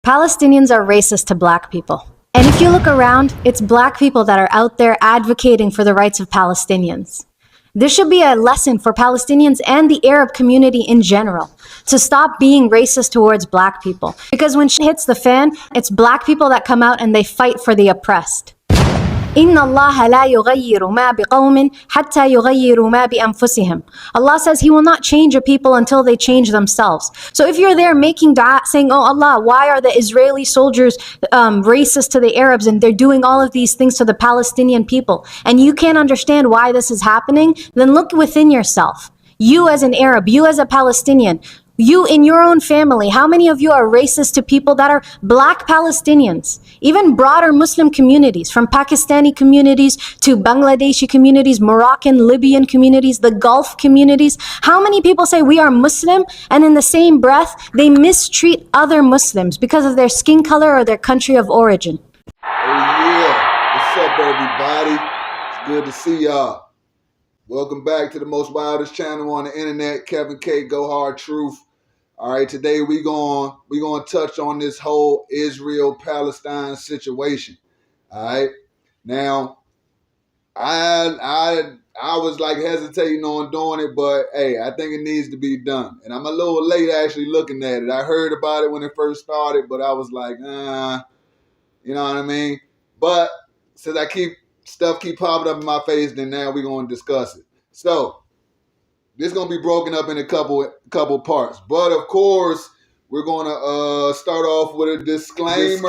Palestinians are racist to black people. And if you look around, it's black people that are out there advocating for the rights of Palestinians. This should be a lesson for Palestinians and the Arab community in general to stop being racist towards black people. Because when shit hits the fan, it's black people that come out and they fight for the oppressed. إِنَّ اللَّهَ لَا يُغَيِّرُ مَا بِقَوْمٍ حَتَّى يُغَيِّرُوا مَا بِأَنفُسِهِمْ. Allah says He will not change a people until they change themselves. So if you're there making dua, saying, oh Allah, why are the Israeli soldiers racist to the Arabs and they're doing all of these things to the Palestinian people, and you can't understand why this is happening, then look within yourself. You as an Arab, you as a Palestinian, you in your own family, how many of you are racist to people that are black Palestinians? Even broader Muslim communities, from Pakistani communities to Bangladeshi communities, Moroccan, Libyan communities, the Gulf communities. How many people say we are Muslim and in the same breath, they mistreat other Muslims because of their skin color or their country of origin? Oh yeah, what's up everybody? It's good to see y'all. Welcome back to the most wildest channel on the internet, Kevin K. GOHARD Truth. All right, today we going touch on this whole Israel-Palestine situation. All right, now I was like hesitating on doing it, but hey, I think it needs to be done. And I'm a little late actually looking at it. I heard about it when it first started, but I was like, you know what I mean? But since stuff keep popping up in my face, then now we're going to discuss it. So this is going to be broken up in a couple parts. But of course, we're going to start off with a disclaimer.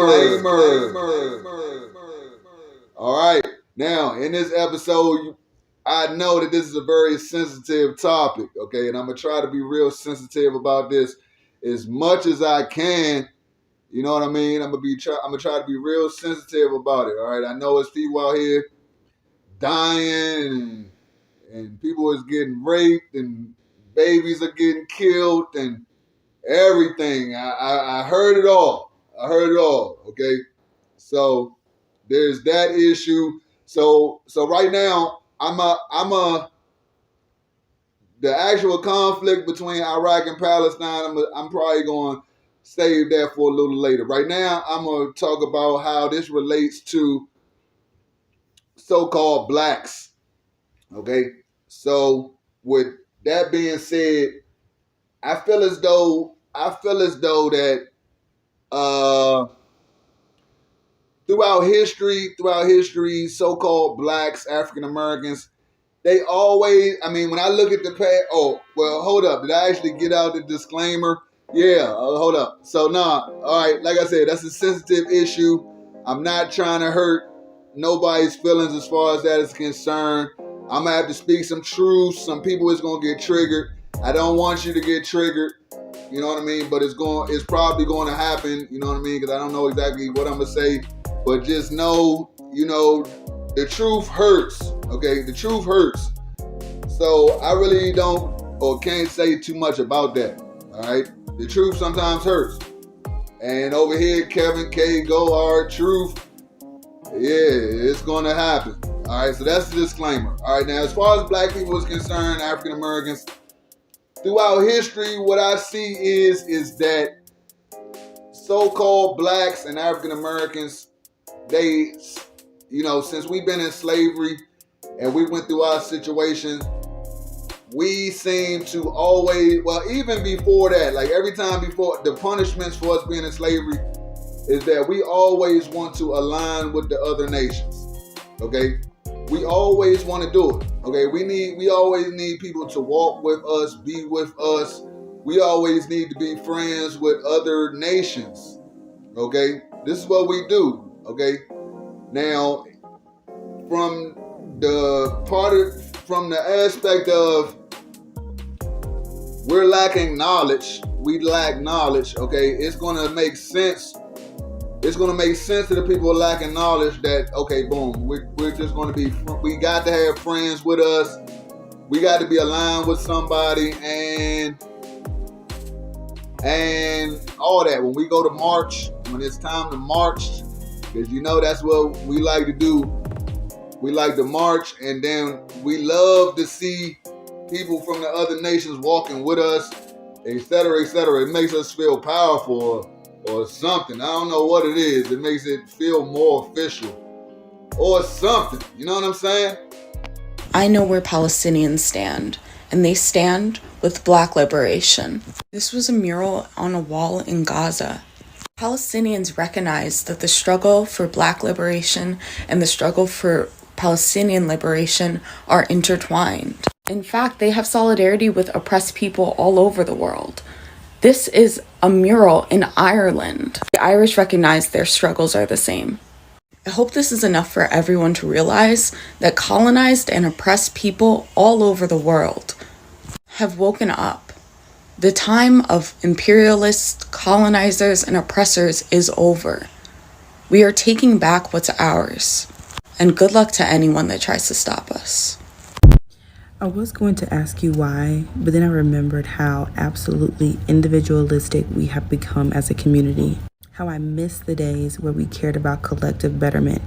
All right. Now, in this episode, I know that this is a very sensitive topic, okay? And I'm going to try to be real sensitive about this as much as I can. You know what I mean? I'm gonna try to be real sensitive about it. All right. I know it's people out here dying and people is getting raped and babies are getting killed and everything. I heard it all. Okay. So there's that issue. So right now the actual conflict between Iraq and Palestine. I'm probably going save that for a little later. Right now, I'm going to talk about how this relates to so-called blacks. Okay? So, with that being said, I feel as though that throughout history, so-called blacks, African Americans, they always, when I look at the past, hold up. Did I actually get out the disclaimer? Yeah, hold up. So, all right, like I said, that's a sensitive issue. I'm not trying to hurt nobody's feelings as far as that is concerned. I'm going to have to speak some truth. Some people is going to get triggered. I don't want you to get triggered, you know what I mean? But it's probably going to happen, you know what I mean? Because I don't know exactly what I'm going to say. But just know, the truth hurts, okay? The truth hurts. So I really don't or can't say too much about that, all right? The truth sometimes hurts. And over here, Kevin K. GOHARD Truth, yeah, it's going to happen. All right, so that's the disclaimer. All right, now as far as black people is concerned, African Americans, throughout history, what I see is that so-called blacks and African Americans, they, since we've been in slavery and we went through our situation, we seem to always, even before that, like every time before, the punishments for us being in slavery is that we always want to align with the other nations, okay? We always want to do it, okay? We always need people to walk with us, be with us. We always need to be friends with other nations, okay? This is what we do, okay? Now, from the aspect of we're lacking knowledge, we lack knowledge, okay? It's going to make sense. It's going to make sense to the people lacking knowledge that, okay, boom, we're just going to be, we got to have friends with us. We got to be aligned with somebody and all that. When we go to march, when it's time to march, because that's what we like to do. We like to march, and then we love to see people from the other nations walking with us, etc., etc. It makes us feel powerful. or something. I don't know what it is. It makes it feel more official or something. You know what I'm saying? I know where Palestinians stand, and they stand with Black liberation. This was a mural on a wall in Gaza. Palestinians recognize that the struggle for Black liberation and the struggle for Palestinian liberation are intertwined. In fact, they have solidarity with oppressed people all over the world. This is a mural in Ireland. The Irish recognize their struggles are the same. I hope this is enough for everyone to realize that colonized and oppressed people all over the world have woken up. The time of imperialists, colonizers, and oppressors is over. We are taking back what's ours. And good luck to anyone that tries to stop us. I was going to ask you why, but then I remembered how absolutely individualistic we have become as a community. How I miss the days where we cared about collective betterment,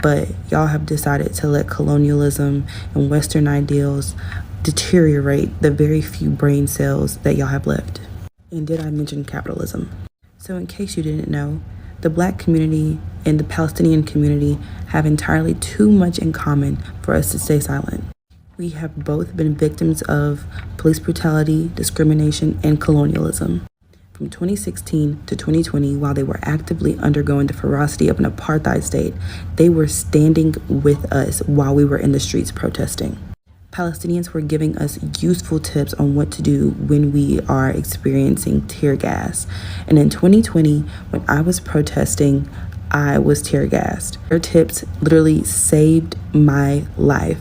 but y'all have decided to let colonialism and Western ideals deteriorate the very few brain cells that y'all have left. And did I mention capitalism? So in case you didn't know, the Black community and the Palestinian community have entirely too much in common for us to stay silent. We have both been victims of police brutality, discrimination, and colonialism. From 2016 to 2020, while they were actively undergoing the ferocity of an apartheid state, they were standing with us while we were in the streets protesting. Palestinians were giving us useful tips on what to do when we are experiencing tear gas. And in 2020, when I was protesting, I was tear gassed. Their tips literally saved my life.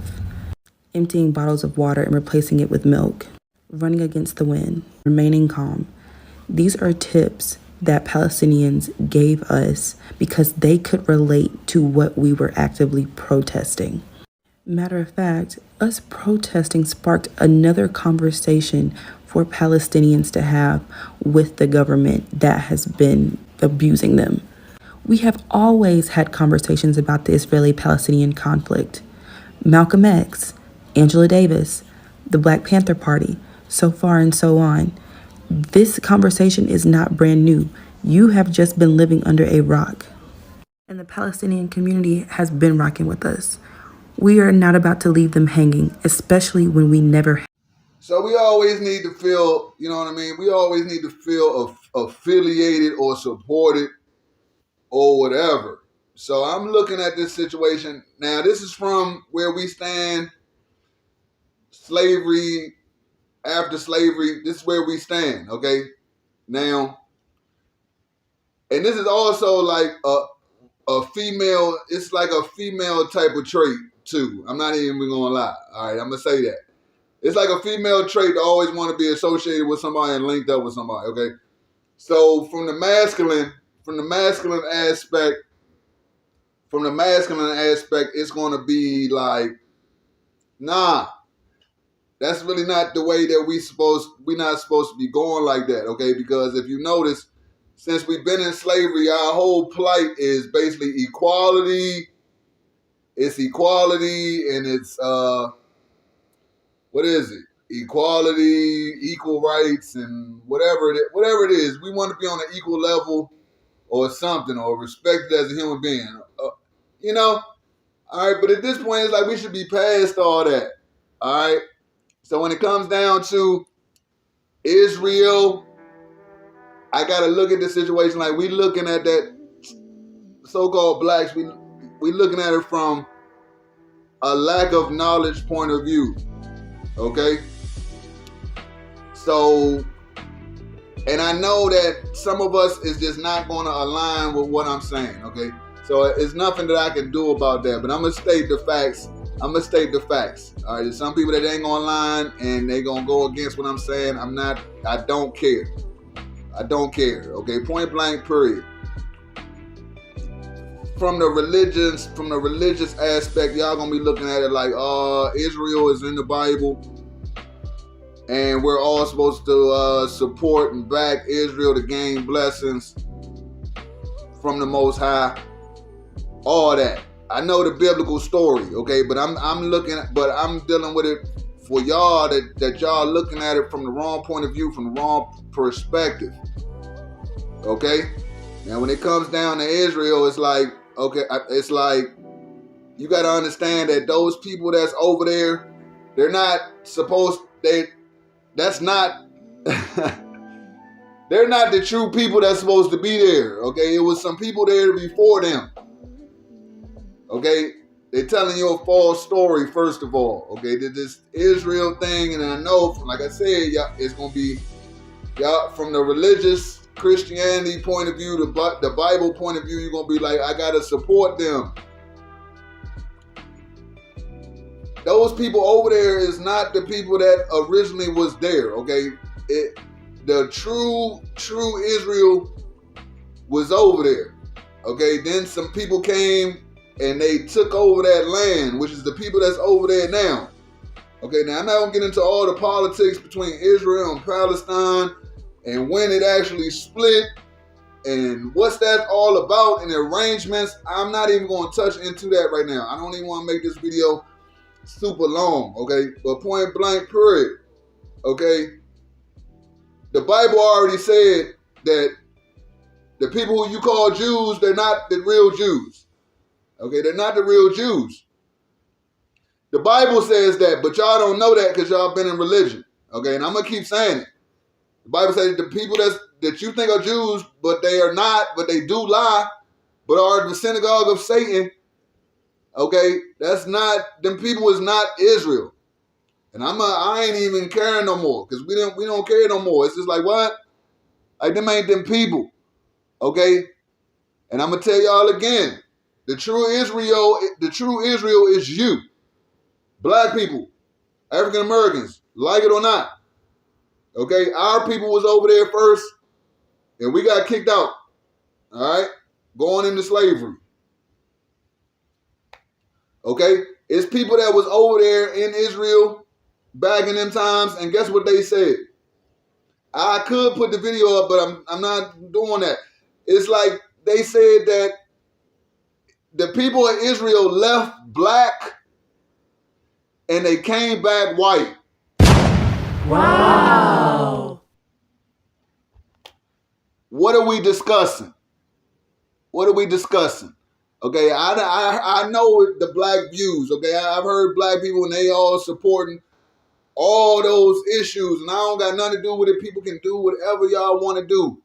Emptying bottles of water and replacing it with milk, running against the wind, remaining calm. These are tips that Palestinians gave us because they could relate to what we were actively protesting. Matter of fact, us protesting sparked another conversation for Palestinians to have with the government that has been abusing them. We have always had conversations about the Israeli-Palestinian conflict. Malcolm X, Angela Davis, the Black Panther Party, so far and so on. This conversation is not brand new. You have just been living under a rock. And the Palestinian community has been rocking with us. We are not about to leave them hanging, especially when we never. So we always need to feel, you know what I mean? We always need to feel affiliated or supported or whatever. So I'm looking at this situation. Now, this is from where we stand, slavery, after slavery. This is where we stand, okay? Now, and this is also like a female, it's like a female type of trait too. I'm not even gonna lie. All right, I'm gonna say that. It's like a female trait to always want to be associated with somebody and linked up with somebody, okay? So from the masculine aspect, it's gonna be like, nah, that's really not the way that we're not supposed to be going like that, okay? Because if you notice, since we've been in slavery, our whole plight is basically equality. It's equality and it's, what is it? Equality, equal rights, and whatever it is. We want to be on an equal level or something, or respected as a human being. You know? All right, but at this point, it's like we should be past all that. All right? So when it comes down to Israel, I got to look at the situation like we looking at that so-called blacks. We looking at it from a lack of knowledge point of view. Okay? So, and I know that some of us is just not going to align with what I'm saying. Okay? So it's nothing that I can do about that. But I'm going to state the facts. All right? There's some people that ain't going to align and they going to go against what I'm saying. I don't care. Okay? Point blank, period. From the religious aspect, y'all gonna be looking at it like, Israel is in the Bible, and we're all supposed to support and back Israel to gain blessings from the Most High. All that. I know the biblical story, okay, but I'm dealing with it for y'all that y'all looking at it from the wrong point of view, from the wrong perspective. Okay? Now, when it comes down to Israel, it's like, okay, it's like, you got to understand that those people that's over there, they're not supposed, that's not, they're not the true people that's supposed to be there, okay? It was some people there before them, okay? They're telling you a false story, first of all, okay? This Israel thing, and I know, like I said, it's going to be, from the religious Christianity point of view, the Bible point of view, you're going to be like, I got to support them. Those people over there is not the people that originally was there, okay? The true Israel was over there, okay? Then some people came and they took over that land, which is the people that's over there now. Okay, now I'm not going to get into all the politics between Israel and Palestine and when it actually split and what's that all about and the arrangements. I'm not even going to touch into that right now. I don't even want to make this video super long, okay? But point blank period, okay? The Bible already said that the people who you call Jews, they're not the real Jews. Okay, they're not the real Jews. The Bible says that, but y'all don't know that because y'all been in religion. Okay, and I'm going to keep saying it. The Bible says the people that you think are Jews, but they are not, but they do lie, but are the synagogue of Satan. Okay, that's not, them people is not Israel. And I ain't even caring no more because we don't care no more. It's just like, what? Like, them ain't them people. Okay? And I'm going to tell y'all again, the true Israel is you. Black people, African Americans, like it or not. Okay? Our people was over there first and we got kicked out. All right? Going into slavery. Okay? It's people that was over there in Israel back in them times, and guess what they said? I could put the video up, but I'm not doing that. It's like they said that the people of Israel left black and they came back white. Wow. What are we discussing? What are we discussing? Okay, I know the black views. Okay, I've heard black people and they all supporting all those issues, and I don't got nothing to do with it. People can do whatever y'all want to do.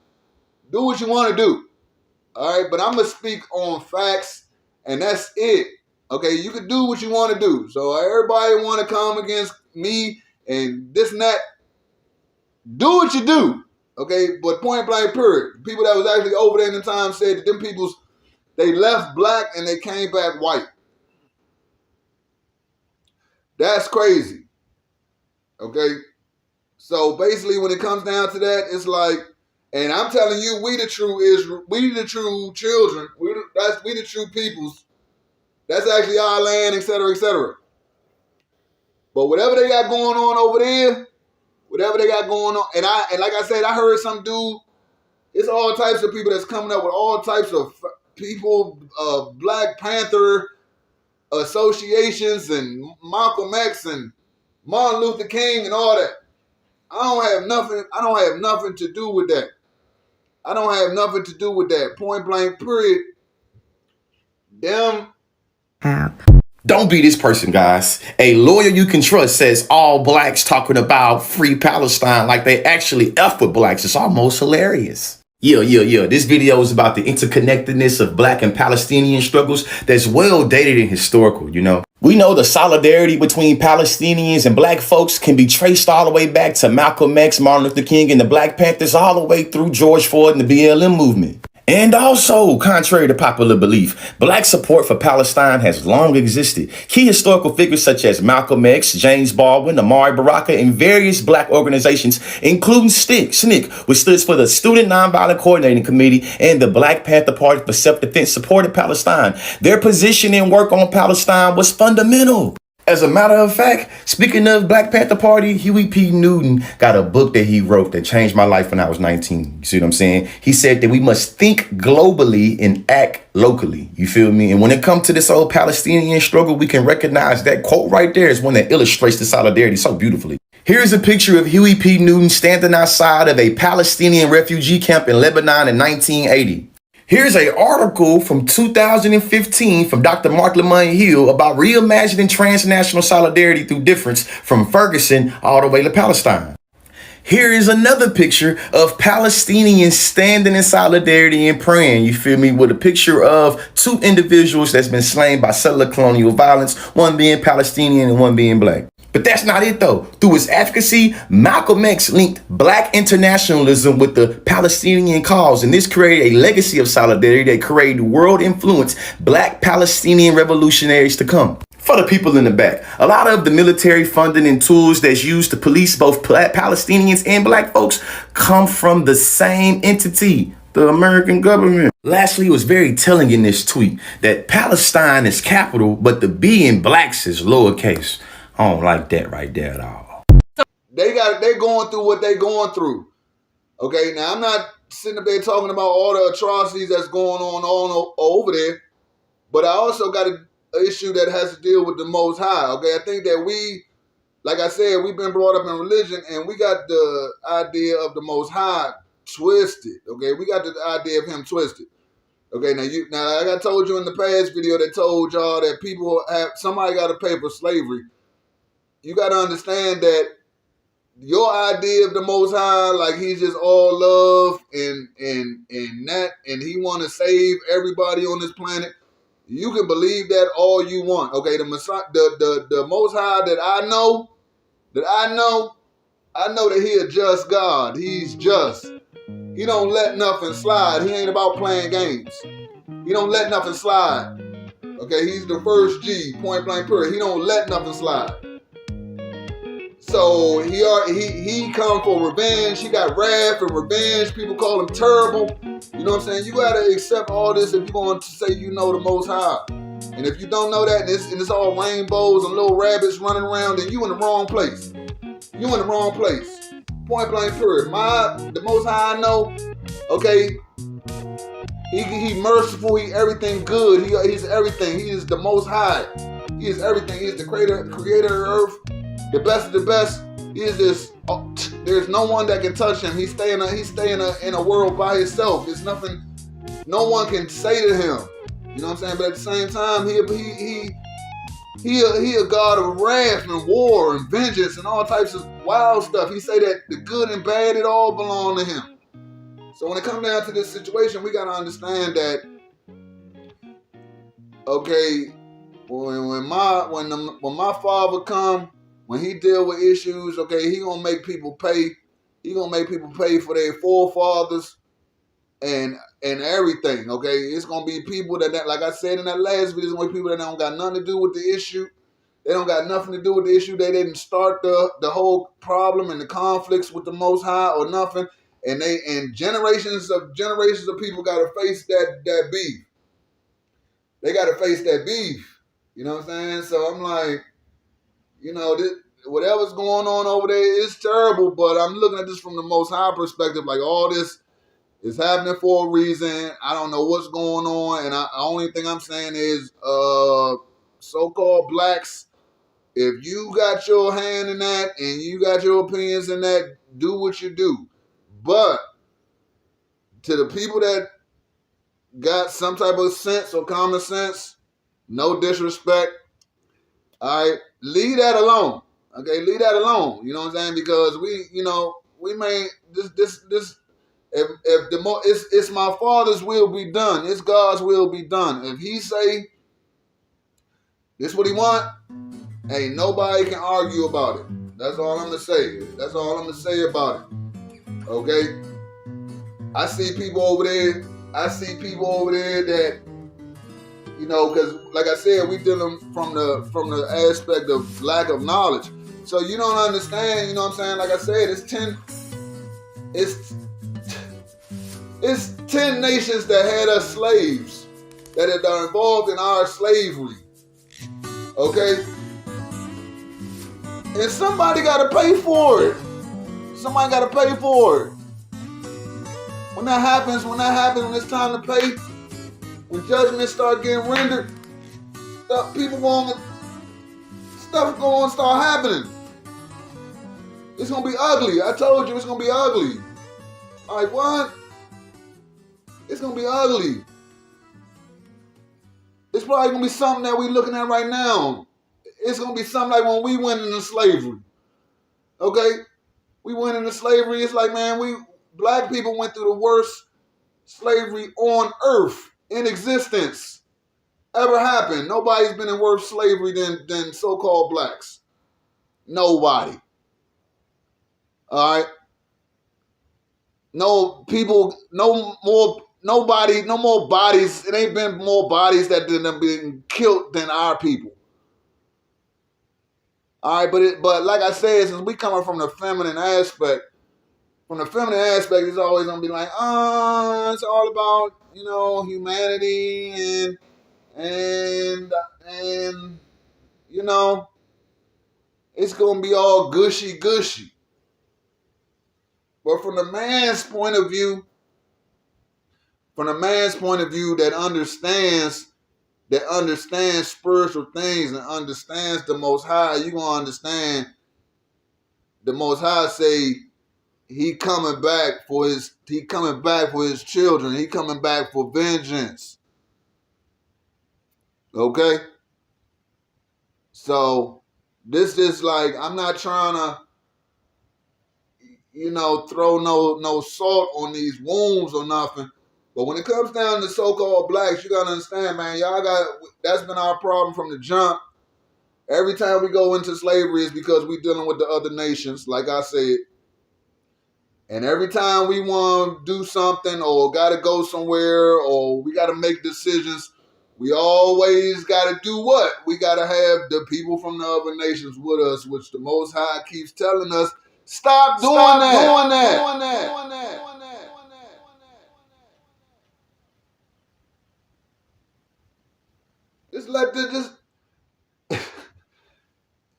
Do what you want to do. All right, but I'm going to speak on facts, and that's it. Okay, you can do what you want to do. So everybody want to come against me and this and that. Do what you do. Okay, but point blank period. People that was actually over there in the time said that them peoples, they left black and they came back white. That's crazy. Okay, so basically when it comes down to that, it's like, and I'm telling you, we the true Israel, we the true children, we the true peoples. That's actually our land, etc., etc. But whatever they got going on over there, whatever they got going on, and like I said, I heard some dude, it's all types of people that's coming up with all types of people, Black Panther associations and Malcolm X and Martin Luther King and all that. I don't have nothing to do with that. I don't have nothing to do with that. Point blank period. Them. Don't be this person, guys. A lawyer you can trust says all blacks talking about free Palestine like they actually F with blacks. It's almost hilarious. Yeah. This video is about the interconnectedness of black and Palestinian struggles that's well dated and historical, you know. We know the solidarity between Palestinians and black folks can be traced all the way back to Malcolm X, Martin Luther King, and the Black Panthers, all the way through George Floyd and the BLM movement. And also, contrary to popular belief, black support for Palestine has long existed. Key historical figures such as Malcolm X, James Baldwin, Amari Baraka, and various black organizations, including SNCC, which stood for the Student Nonviolent Coordinating Committee, and the Black Panther Party for Self-Defense, supported Palestine. Their position and work on Palestine was fundamental. As a matter of fact, speaking of Black Panther Party, Huey P. Newton got a book that he wrote that changed my life when I was 19. You see what I'm saying? He said that we must think globally and act locally. You feel me? And when it comes to this old Palestinian struggle, we can recognize that quote right there is one that illustrates the solidarity so beautifully. Here's a picture of Huey P. Newton standing outside of a Palestinian refugee camp in Lebanon in 1980. Here's an article from 2015 from Dr. Mark Lamont Hill about reimagining transnational solidarity through difference from Ferguson all the way to Palestine. Here is another picture of Palestinians standing in solidarity and praying, you feel me, with a picture of two individuals that's been slain by settler colonial violence, one being Palestinian and one being black. But that's not it though. Through his advocacy, Malcolm X linked black internationalism with the Palestinian cause, and this created a legacy of solidarity that created world influence black Palestinian revolutionaries to come. For the people in the back, a lot of the military funding and tools that's used to police both Palestinians and black folks come from the same entity, the American government. Lastly, it was very telling in this tweet that Palestine is capital, but the B in blacks is lowercase. I don't like that right there at all. They're going through what they're going through. Okay, now I'm not sitting up there talking about all the atrocities that's going on over there, but I also got an issue that has to deal with the Most High. Okay, I think that we, like I said, we've been brought up in religion, and we got the idea of the Most High twisted. Okay, we got the idea of Him twisted. Okay, now like I told you in the past video that told y'all that somebody got to pay for slavery. You got to understand that your idea of the Most High, like He's just all love and He want to save everybody on this planet. You can believe that all you want. Okay, the Most High that I know that He a just God. He's just. He don't let nothing slide. He ain't about playing games. He don't let nothing slide. Okay, He's the first G, point blank period. He don't let nothing slide. So he come for revenge. He got wrath and revenge. People call him terrible. You know what I'm saying? You gotta accept all this if you're going to say you know the Most High. And if you don't know that, and it's all rainbows and little rabbits running around, then you in the wrong place. You in the wrong place. Point blank period. The Most High I know, okay, he merciful, he everything good. He's everything. He is the Most High. He is everything. He is the creator of the earth. The best of the best. He is this. There's no one that can touch him. He's staying in a world by himself. There's nothing. No one can say to him. You know what I'm saying? But at the same time, he a God of wrath and war and vengeance and all types of wild stuff. He say that the good and bad, it all belong to Him. So when it comes down to this situation, we gotta understand that. Okay, when my Father come. When He deal with issues, okay, He gonna make people pay. He gonna make people pay for their forefathers and everything. Okay, it's gonna be people that, like I said in that last video, it's gonna be people that don't got nothing to do with the issue. They don't got nothing to do with the issue. They didn't start the whole problem and the conflicts with the Most High or nothing. And generations of people gotta face that beef. They gotta face that beef. You know what I'm saying? So I'm like. You know, whatever's going on over there is terrible, but I'm looking at this from the Most High perspective. Like, all this is happening for a reason. I don't know what's going on, and the only thing I'm saying is, so-called blacks, if you got your hand in that and you got your opinions in that, do what you do. But to the people that got some type of sense or common sense, no disrespect, all right, leave that alone. Okay, leave that alone. You know what I'm saying? Because we may it's my Father's will be done. It's God's will be done. If He say this what He want, hey, nobody can argue about it. That's all I'm gonna say. That's all I'm gonna say about it. Okay? I see people over there that, you know, because like I said, we dealing from the aspect of lack of knowledge. So you don't understand, you know what I'm saying? Like I said, it's 10 nations that had us slaves, that are involved in our slavery. Okay? And somebody gotta pay for it. Somebody gotta pay for it. When that happens, when it's time to pay, when judgment start getting rendered, stuff going to start happening. It's going to be ugly. I told you it's going to be ugly. Like, what? It's gonna be ugly. It's probably gonna be something that we're looking at right now. It's gonna be something like when we went into slavery. Okay? We went into slavery. It's like, man, black people went through the worst slavery on earth in existence ever happened. Nobody's been in worse slavery than so-called blacks. Nobody. All right? No people, no more bodies. It ain't been more bodies that have been killed than our people. All right, but like I said, since we coming from the feminine aspect, it's always gonna be like, it's all about, humanity and it's gonna be all gushy. But from the man's point of view, that understands spiritual things and understands the Most High, you gonna understand the Most High say he coming back for his children. He coming back for vengeance. Okay? So this is like, I'm not trying to, throw no salt on these wounds or nothing. But when it comes down to so-called blacks, you gotta understand, man, that's been our problem from the jump. Every time we go into slavery is because we're dealing with the other nations, like I said. And every time we want to do something or got to go somewhere or we got to make decisions, we always got to do what? We got to have the people from the other nations with us, which the Most High keeps telling us, stop doing that.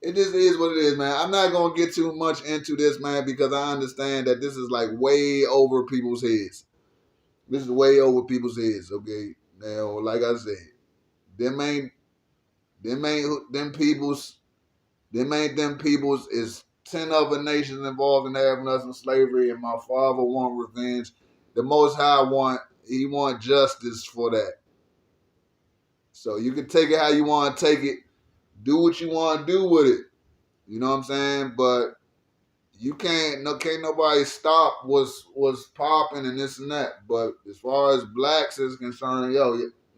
It just is what it is, man. I'm not going to get too much into this, man, because I understand that this is like way over people's heads. This is way over people's heads, okay? Now, like I said, them peoples is 10 other nations involved in having us in slavery, and my father want revenge. The Most High want justice for that. So you can take it how you want to take it. Do what you want to do with it. You know what I'm saying? But can't nobody stop what's popping and this and that. But as far as blacks is concerned,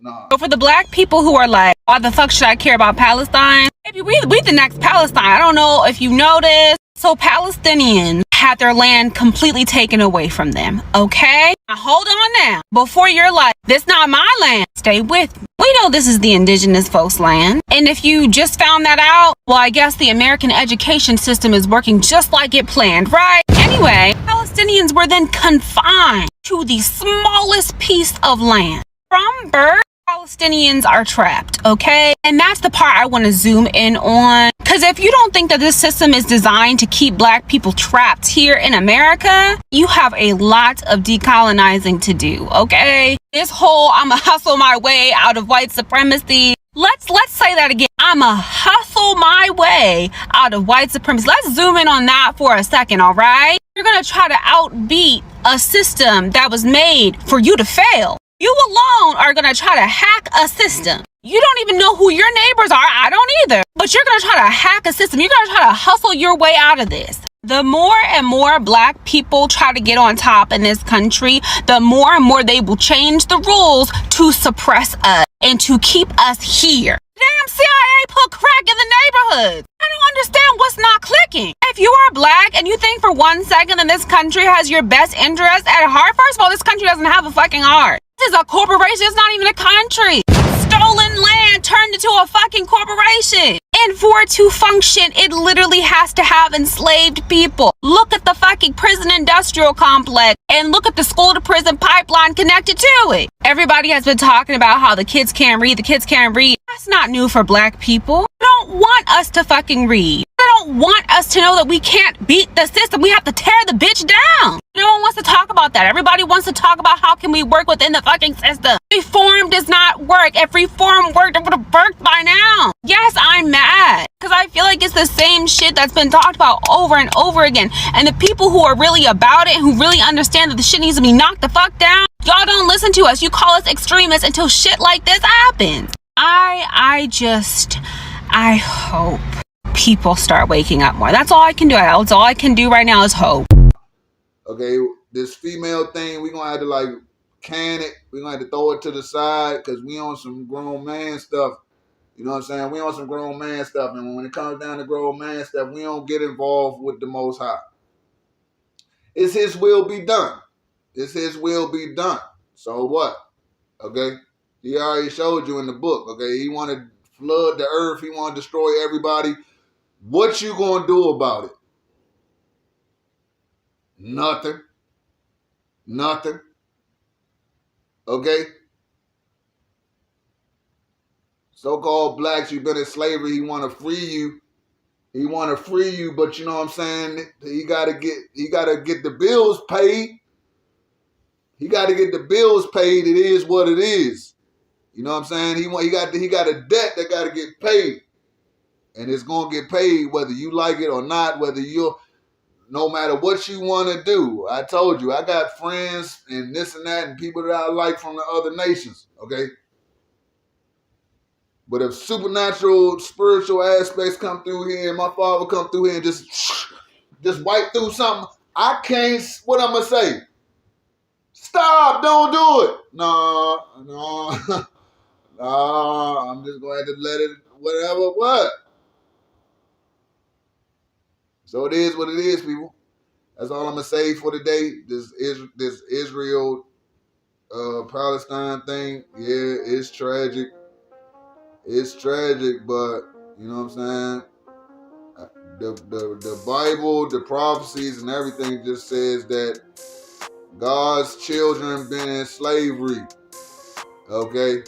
nah. So for the black people who are like, why the fuck should I care about Palestine? Maybe we the next Palestine. I don't know if you noticed. So Palestinians had their land completely taken away from them. Okay? Now hold on now. Before you're like, this not my land, stay with me. We know this is the indigenous folks' land. And if you just found that out, well, I guess the American education system is working just like it planned, right? Anyway, Palestinians were then confined to the smallest piece of land. From birth, Palestinians are trapped, okay? And that's the part I want to zoom in on. Because if you don't think that this system is designed to keep black people trapped here in America, you have a lot of decolonizing to do, okay? This whole I'ma hustle my way out of white supremacy. Let's say that again. I'ma hustle my way out of white supremacy. Let's zoom in on that for a second, all right? You're going to try to outbeat a system that was made for you to fail. You alone are going to try to hack a system. You don't even know who your neighbors are. I don't either. But you're going to try to hack a system. You're going to try to hustle your way out of this. The more and more black people try to get on top in this country, the more and more they will change the rules to suppress us and to keep us here. Damn CIA put crack in the neighborhoods. I don't understand what's not clicking. If you are black and you think for 1 second that this country has your best interest at heart, first of all, this country doesn't have a fucking heart. This is a corporation. It's not even a country. Stolen land turned into a fucking corporation. And for it to function, it literally has to have enslaved people. Look at the fucking prison industrial complex and look at the school to prison pipeline connected to it. Everybody has been talking about how the kids can't read. That's not new for black people. They don't want us to fucking read. They don't want us to know that we can't beat the system. We have to tear the bitch down. No one wants to talk about that. Everybody wants to talk about how can we work within the fucking system. Reform does not work. If reform worked, it would have worked by now. Yes, I'm mad. because I feel like it's the same shit that's been talked about over and over again. And the people who are really about it, who really understand that the shit needs to be knocked the fuck down, y'all don't listen to us. You call us extremists until shit like this happens. I hope people start waking up more. That's all I can do. That's all I can do right now is hope. Okay, this female thing, we're gonna have to like can it. We're gonna have to throw it to the side because we on some grown man stuff. You know what I'm saying? We on some grown man stuff, and when it comes down to grown man stuff, we don't get involved with the Most High. It's His will be done. It's His will be done. So what? Okay? He already showed you in the book. Okay? He want to flood the earth. He want to destroy everybody. What you gonna do about it? Nothing. Nothing. Okay? So-called blacks, you've been in slavery. He want to free you. He want to free you, but you know what I'm saying? He gotta get the bills paid. He gotta get the bills paid. It is what it is. You know what I'm saying? He got a debt that gotta get paid. And it's gonna get paid whether you like it or not, no matter what you want to do. I told you, I got friends and this and that and people that I like from the other nations, okay? But if supernatural, spiritual aspects come through here and my father come through here and just wipe through something, I can't, what I'm going to say? Stop, don't do it. No, I'm just going to have to let it, whatever, what? So it is what it is, people. That's all I'm going to say for today. This Israel, Palestine thing, yeah, it's tragic. It's tragic, but you know what I'm saying? The Bible, the prophecies, and everything just says that God's children been in slavery. Okay?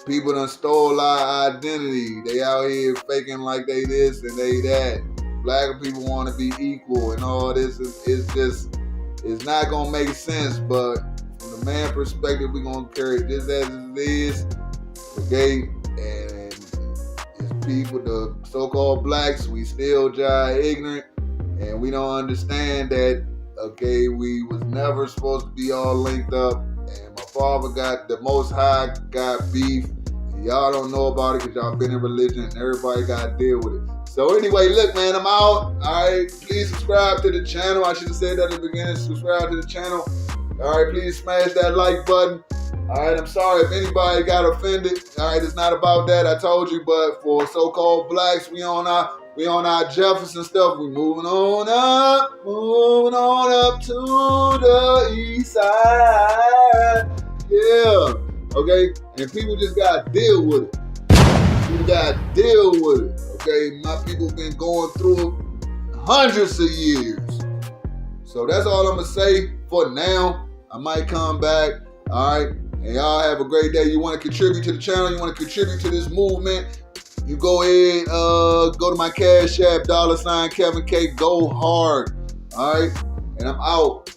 People done stole our identity. They out here faking like they this and they that. Black people want to be equal and all this. It's not going to make sense, but from the man perspective, we're going to carry this as it is. Okay, and it's people, the so-called blacks, we still jive ignorant, and we don't understand that, okay, we was never supposed to be all linked up, and my father got, the Most High got beef, and y'all don't know about it because y'all been in religion, and everybody got to deal with it. So anyway, look, man, I'm out. All right, please subscribe to the channel. I should have said that at the beginning, subscribe to the channel. All right, please smash that like button. All right, I'm sorry if anybody got offended. All right, it's not about that. I told you, but for so-called blacks, we on our Jefferson stuff. We moving on up to the east side. Yeah, okay. And people just gotta deal with it. People gotta deal with it. Okay, my people been going through it hundreds of years. So that's all I'm gonna say for now. I might come back. All right. And y'all have a great day. You want to contribute to the channel, you want to contribute to this movement, you go ahead, go to my Cash App, $Kevin K, GOHARD. All right? And I'm out.